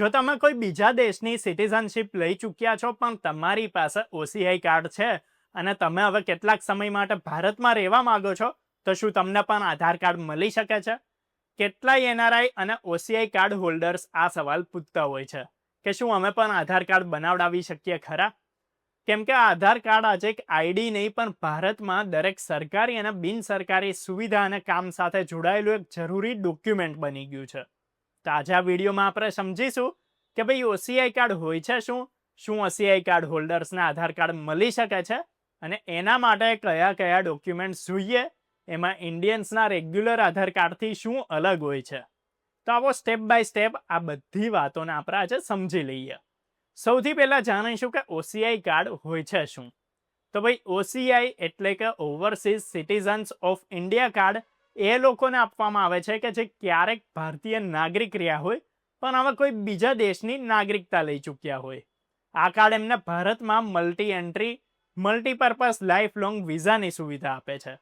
જો તમે કોઈ બીજા દેશની સિટીઝનશિપ લઈ ચૂક્યા છો પણ તમારી પાસે ઓસીઆઈ કાર્ડ છે અને તમે હવે કેટલાક સમય માટે ભારતમાં રહેવા માંગો છો, તો શું તમને પણ આધાર કાર્ડ મળી શકે છે? કેટલાય એનઆરઆઈ અને ઓસીઆઈ કાર્ડ હોલ્ડર્સ આ સવાલ પૂછતા હોય છે કે શું અમે પણ આધાર કાર્ડ બનાવડાવી શકીએ ખરા? કેમ કે આધાર કાર્ડ આજે એક આઈડી નહીં પણ ભારતમાં દરેક સરકારી અને બિનસરકારી સુવિધા અને કામ સાથે જોડાયેલું એક જરૂરી ડોક્યુમેન્ટ બની ગયું છે. તો આજે આ વિડીયોમાં આપણે સમજીશું કે ભાઈ ઓસીઆઈ કાર્ડ હોય છે શું ઓસીઆઈ કાર્ડ હોલ્ડર્સને આધાર કાર્ડ મળી શકે છે અને એના માટે કયા કયા ડોક્યુમેન્ટ્સ જોઈએ, એમાં ઇન્ડિયન્સના રેગ્યુલર આધાર કાર્ડથી શું અલગ હોય છે. તો આવો સ્ટેપ બાય સ્ટેપ આ બધી વાતોને આપણે આજે સમજી લઈએ. સૌથી પહેલા જાણીશું કે ઓસીઆઈ કાર્ડ હોય છે શું. તો ભાઈ ઓસીઆઈ એટલે કે overseas citizens of India card એ લોકોને આપવામાં આવે છે કે જે ક્યારેક ભારતીય નાગરિક રહ્યા હોય પણ હવે કોઈ બીજા દેશની નાગરિકતા લઈ ચૂક્યા હોય. આ કાર્ડ એમને ભારતમાં multi entry multipurpose life long વિઝાની સુવિધા આપે છે.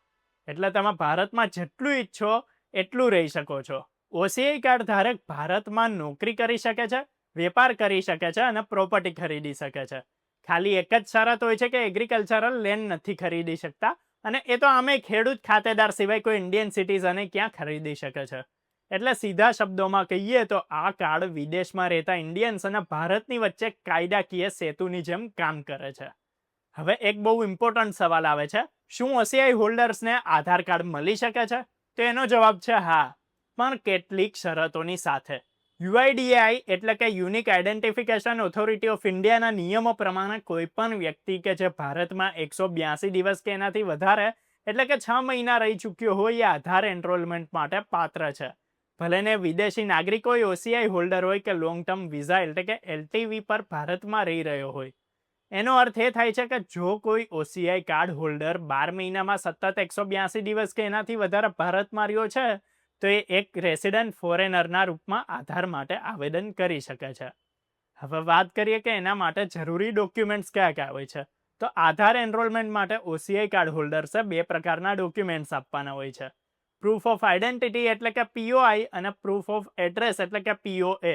એટલે તમે ભારતમાં જેટલું ઈચ્છો એટલું રહી શકો છો. ઓસીઆઈ કાર્ડ ધારક ભારતમાં નોકરી કરી શકે છે, વેપાર કરી શકે છે અને પ્રોપર્ટી ખરીદી શકે છે. ખાલી એક જ શરત હોય છે કે એગ્રીકલ્ચરલ લેન્ડ નથી ખરીદી શકતા, અને એ તો આમે ખેડૂત ખાતેદાર સિવાય કોઈ ઇન્ડિયન સિટીઝને ક્યાં ખરીદી શકે છે. એટલે સીધા શબ્દોમાં કહીએ તો આ કાર્ડ વિદેશમાં રહેતા ઇન્ડિયન્સ અને ભારતની વચ્ચે કાયદાકીય સેતુની જેમ કામ કરે છે. હવે એક બહુ ઇમ્પોર્ટન્ટ સવાલ આવે છે, શું ઓસીઆઈ હોલ્ડર્સને આધાર કાર્ડ મળી શકે છે? તો એનો જવાબ છે હા, પણ કેટલીક શરતોની સાથે. યુઆઈડીએઆઈ એટલે કે યુનિક આઈડેન્ટિફિકેશન ઓથોરિટી ઓફ ઇન્ડિયાના નિયમો પ્રમાણે કોઈ પણ વ્યક્તિ કે જે ભારતમાં 182 દિવસ કે એનાથી વધારે એટલે કે 6 મહિના રહી ચૂક્યો હોય એ આધાર એનરોલમેન્ટ માટે પાત્ર છે. ભલે ને વિદેશી નાગરિક હોય, ઓસીઆઈ હોલ્ડર હોય કે લોંગ ટર્મ વિઝા એટલે કે એલટીવી પર ભારતમાં રહી રહ્યો હોય. એનો અર્થ એ થાય છે કે જો કોઈ ઓસીઆઈ કાર્ડ હોલ્ડર 12 મહિનામાં સતત 182 દિવસ કે એનાથી વધારે ભારતમાં રહ્યો છે તો એ એક રેસિડન્ટ ફોરેનરના રૂપમાં આધાર માટે આવેદન કરી શકે છે. હવે વાત કરીએ કે એના માટે જરૂરી ડોક્યુમેન્ટ્સ કયા કયા હોય છે. તો આધાર એનરોલમેન્ટ માટે ઓસીઆઈ કાર્ડ હોલ્ડર્સે 2 પ્રકારના ડોક્યુમેન્ટ્સ આપવાના હોય છે. પ્રૂફ ઓફ આઈડેન્ટિટી એટલે કે પીઓઆઈ અને પ્રૂફ ઓફ એડ્રેસ એટલે કે પીઓએ.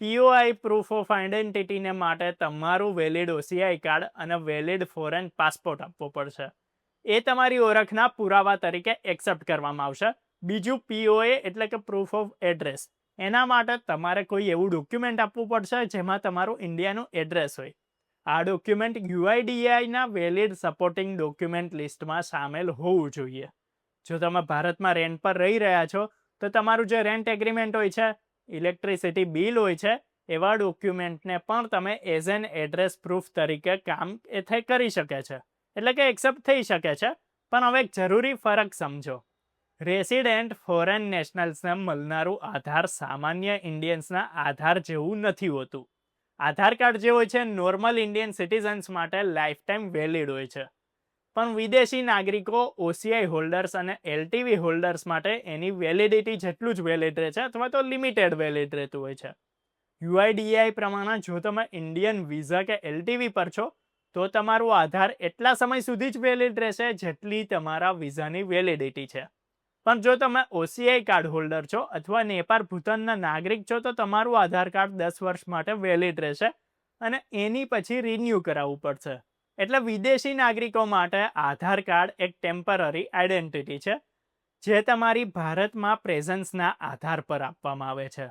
પીઓઆઈ પ્રૂફ ઓફ આઈડેન્ટિટીને માટે તમારું વેલિડ ઓસીઆઈ કાર્ડ અને વેલિડ ફોરેન પાસપોર્ટ આપવો પડશે. એ તમારી ઓળખના પુરાવા તરીકે એક્સેપ્ટ કરવામાં આવશે. બીજું પીઓએ એટલે કે પ્રૂફ ઓફ એડ્રેસ. એના માટે તમારે કોઈ એવું ડોક્યુમેન્ટ આપવું પડશે જેમાં તમારું ઇન્ડિયાનું એડ્રેસ હોય. આ ડોક્યુમેન્ટ યુઆઈડીએઆઈના વેલિડ સપોર્ટિંગ ડોક્યુમેન્ટ લિસ્ટમાં સામેલ હોવું જોઈએ. જો તમે ભારતમાં રેન્ટ પર રહી રહ્યા છો તો તમારું જે રેન્ટ એગ્રીમેન્ટ હોય છે, ઇલેક્ટ્રિસિટી બિલ હોય છે, એવા ડોક્યુમેન્ટને પણ તમે એઝ એન એડ્રેસ પ્રૂફ તરીકે કામ કરી શકે છે, એટલે કે એક્સેપ્ટ થઈ શકે છે. પણ હવે એક જરૂરી ફરક સમજો. રેસિડેન્ટ ફોરેન નેશનલ્સને મળનારું આધાર સામાન્ય ઇન્ડિયન્સના આધાર જેવું નથી હોતું. આધાર કાર્ડ જે હોય છે નોર્મલ ઇન્ડિયન સિટીઝન્સ માટે લાઈફ ટાઈમ વેલિડ હોય છે, પણ વિદેશી નાગરિકો, ઓસીઆઈ હોલ્ડર્સ અને એલટીવી હોલ્ડર્સ માટે એની વેલિડિટી જેટલું જ વેલિડ રહે છે અથવા તો લિમિટેડ વેલિડ રહેતું હોય છે. યુઆઈડીએઆઈ પ્રમાણે જો તમે ઇન્ડિયન વિઝા કે એલટીવી પર છો તો તમારું આધાર એટલા સમય સુધી જ વેલિડ રહેશે જેટલી તમારા વિઝાની વેલિડિટી છે. પણ જો તમે ઓસીઆઈ કાર્ડ હોલ્ડર છો અથવા નેપાળ ભૂતાનના નાગરિક છો તો તમારું આધાર કાર્ડ 10 વર્ષ માટે વેલિડ રહેશે અને એની પછી રિન્યૂ કરાવવું પડશે. એટલે વિદેશી નાગરિકો માટે આધાર કાર્ડ એક ટેમ્પરરી આઈડેન્ટિટી છે જે તમારી ભારતમાં પ્રેઝન્સના આધાર પર આપવામાં આવે છે.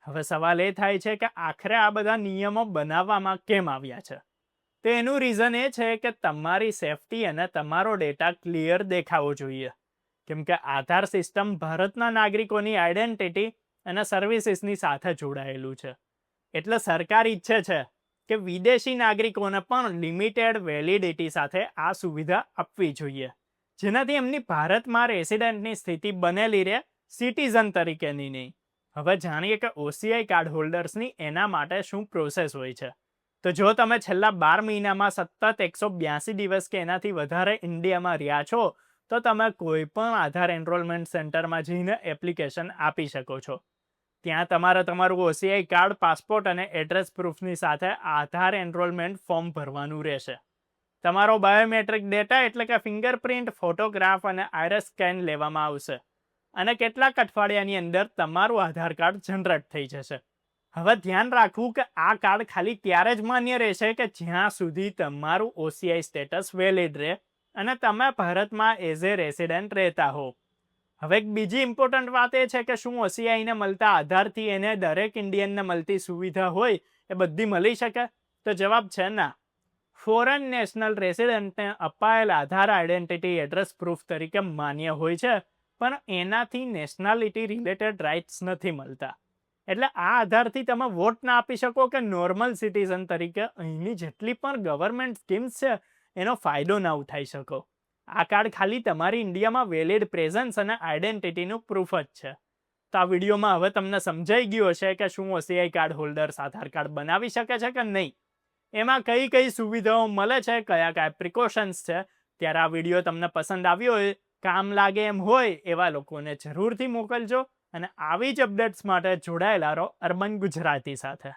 હવે સવાલ એ થાય છે કે આખરે આ બધા નિયમો બનાવવામાં કેમ આવ્યા છે? તો એનું રીઝન એ છે કે તમારી સેફટી અને તમારો ડેટા ક્લિયર દેખાવો જોઈએ. કેમ કે આધાર સિસ્ટમ ભારતના નાગરિકોની આઈડેન્ટિટી અને સર્વિસીસની સાથે જોડાયેલું છે. એટલે સરકાર ઈચ્છે છે કે વિદેશી નાગરિકોને પણ લિમિટેડ વેલિડિટી સાથે આ સુવિધા આપવી જોઈએ, જેનાથી એમની ભારતમાં રેસિડેન્ટની સ્થિતિ બનેલી રહે, સિટીઝન તરીકેની નહીં. હવે જાણીએ કે ઓસીઆઈ કાર્ડ હોલ્ડર્સની એના માટે શું પ્રોસેસ હોય છે. તો જો તમે છેલ્લા 12 મહિનામાં સતત 182 દિવસ કે એનાથી વધારે ઇન્ડિયામાં રહ્યા છો તો તમે કોઈ પણ આધાર એનરોલમેન્ટ સેન્ટરમાં જઈને એપ્લિકેશન આપી શકો છો. ત્યાં તમારે તમારું ઓસીઆઈ કાર્ડ, પાસપોર્ટ અને એડ્રેસ પ્રૂફની સાથે આધાર એનરોલમેન્ટ ફોર્મ ભરવાનું રહેશે. તમારો બાયોમેટ્રિક ડેટા એટલે કે ફિંગરપ્રિન્ટ, ફોટોગ્રાફ અને આઈરિસ સ્કેન લેવામાં આવશે અને કેટલાક અઠવાડિયાની અંદર તમારું આધાર કાર્ડ જનરેટ થઈ જશે. હવે ધ્યાન રાખવું કે આ કાર્ડ ખાલી ત્યારે જ માન્ય રહેશે કે જ્યાં સુધી તમારું ઓસીઆઈ સ્ટેટસ વેલિડ રહે અને તમે ભારતમાં એઝ એ રેસિડેન્ટ રહેતા હો. હવે એક બીજી ઇમ્પોર્ટન્ટ વાત એ છે કે શું ઓસીઆઈને મળતા આધારથી એને દરેક ઇન્ડિયનને મળતી સુવિધા હોય એ બધી મળી શકે? તો જવાબ છે ના. ફોરેન નેશનલ રેસિડેન્ટને અપાયેલ આધાર આઈડેન્ટિટી એડ્રેસ પ્રૂફ તરીકે માન્ય હોય છે, પણ એનાથી નેશનાલિટી રિલેટેડ રાઇટ્સ નથી મળતા. એટલે આ આધારથી તમે વોટ ના આપી શકો કે નોર્મલ સિટીઝન તરીકે અહીંની જેટલી પણ ગવર્મેન્ટ સ્કીમ્સ છે એનો ફાયદો ના ઉઠાઈ શકો. આ કાર્ડ ખાલી તમારી ઇન્ડિયામાં વેલિડ પ્રેઝન્સ અને આઈડેન્ટિટીનું પ્રૂફ જ છે. તો આ વિડીયોમાં હવે તમને સમજાઈ ગયું હશે કે શું ઓસીઆઈ કાર્ડ હોલ્ડર્સ આધાર કાર્ડ બનાવી શકે છે કે નહીં, એમાં કઈ કઈ સુવિધાઓ મળે છે, કયા કયા પ્રિકોશન્સ છે. ત્યારે આ વિડીયો તમને પસંદ આવ્યો હોય, કામ લાગે એમ હોય એવા લોકોને જરૂરથી મોકલજો અને આવી જ અપડેટ્સ માટે જોડાયેલા રહો અર્બન ગુજરાતી સાથે.